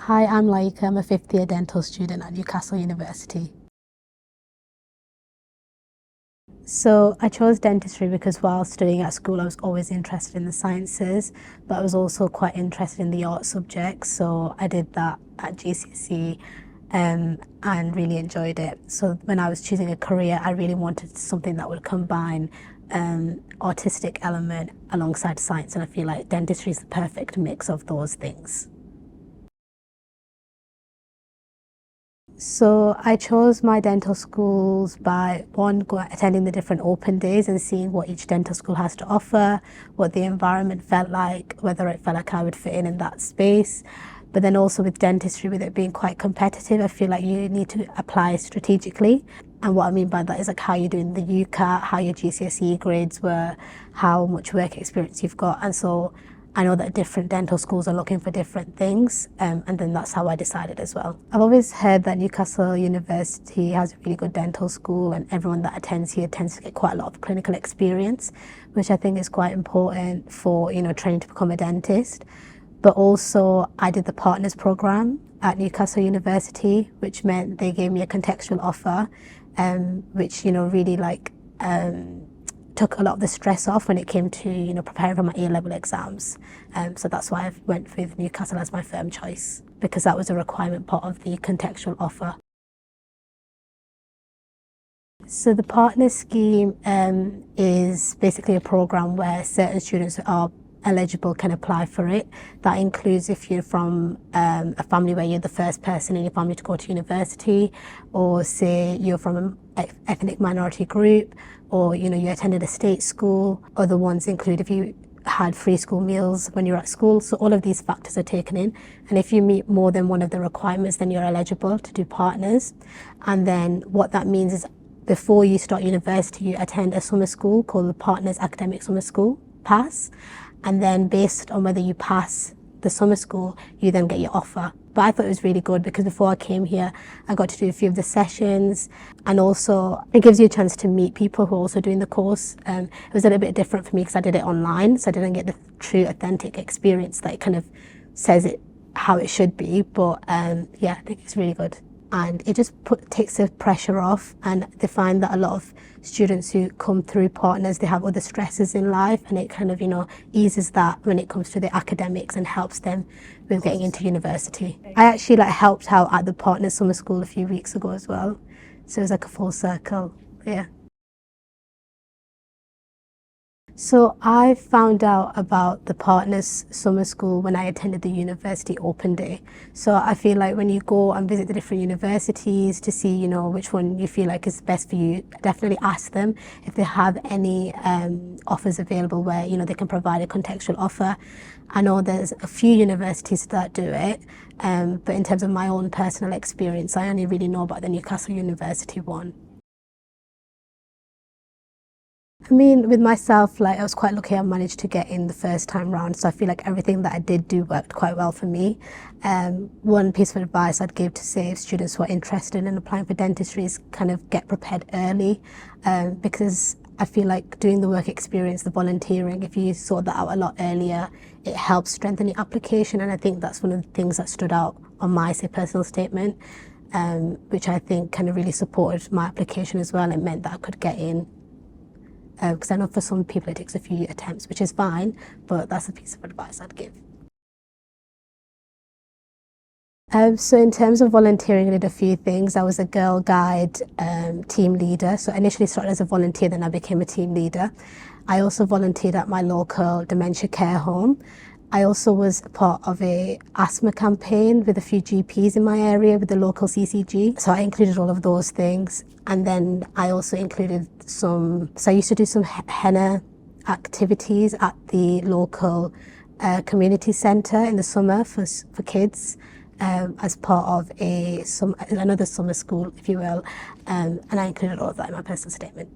Hi, I'm Laeeqa. I'm a fifth year dental student at Newcastle University. So I chose dentistry because while studying at school I was always interested in the sciences, but I was also quite interested in the art subjects. So I did that at GCSE and really enjoyed it. So when I was choosing a career, I really wanted something that would combine artistic element alongside science, and I feel like dentistry is the perfect mix of those things. So I chose my dental schools by attending the different open days and seeing what each dental school has to offer, what the environment felt like, whether it felt like I would fit in that space. But then also with dentistry, with it being quite competitive, I feel like you need to apply strategically. And what I mean by that is like how you're doing the UCAT, how your GCSE grades were, how much work experience you've got. And so I know that different dental schools are looking for different things, and then that's how I decided as well. I've always heard that Newcastle University has a really good dental school, and everyone that attends here tends to get quite a lot of clinical experience, which I think is quite important for, training to become a dentist. But also I did the partners program at Newcastle University, which meant they gave me a contextual offer, which, really took a lot of the stress off when it came to, preparing for my A-level exams. So that's why I went with Newcastle as my firm choice, because that was a requirement part of the contextual offer. So the partner scheme is basically a program where certain students are eligible can apply for it. That includes if you're from a family where you're the first person in your family to go to university, or say you're from an ethnic minority group, or you attended a state school. Other ones include if you had free school meals when you're at school. So all of these factors are taken in, and if you meet more than one of the requirements, then you're eligible to do partners. And then what that means is before you start university, you attend a summer school called the Partners Academic Summer School, PASS. And then based on whether you pass the summer school, you then get your offer. But I thought it was really good because before I came here, I got to do a few of the sessions, and also it gives you a chance to meet people who are also doing the course. It was a little bit different for me because I did it online, so I didn't get the true authentic experience that it kind of says it how it should be. But yeah, I think it's really good. And it just takes the pressure off, and they find that a lot of students who come through partners, they have other stresses in life, and it kind of eases that when it comes to the academics and helps them with getting into university. I actually helped out at the partner summer school a few weeks ago as well, so it was like a full circle. Yeah. So I found out about the Partners Summer School when I attended the university open day. So I feel like when you go and visit the different universities to see, which one you feel like is best for you, definitely ask them if they have any offers available where, they can provide a contextual offer. I know there's a few universities that do it, but in terms of my own personal experience, I only really know about the Newcastle University one. I mean, with myself, I was quite lucky I managed to get in the first time round, so I feel like everything that I did do worked quite well for me. One piece of advice I'd give to say students who are interested in applying for dentistry is kind of get prepared early, because I feel like doing the work experience, the volunteering, if you sort that out a lot earlier, it helps strengthen your application, and I think that's one of the things that stood out on my, personal statement, which I think kind of really supported my application as well. It meant that I could get in. Because I know for some people it takes a few attempts, which is fine, but that's a piece of advice I'd give. So in terms of volunteering, I did a few things. I was a Girl Guide team leader. So I initially started as a volunteer, then I became a team leader. I also volunteered at my local dementia care home. I also was part of a asthma campaign with a few GPs in my area with the local CCG. So I included all of those things. And then I also included so I used to do some henna activities at the local community centre in the summer for kids, as part of another summer school, if you will. And I included all of that in my personal statement.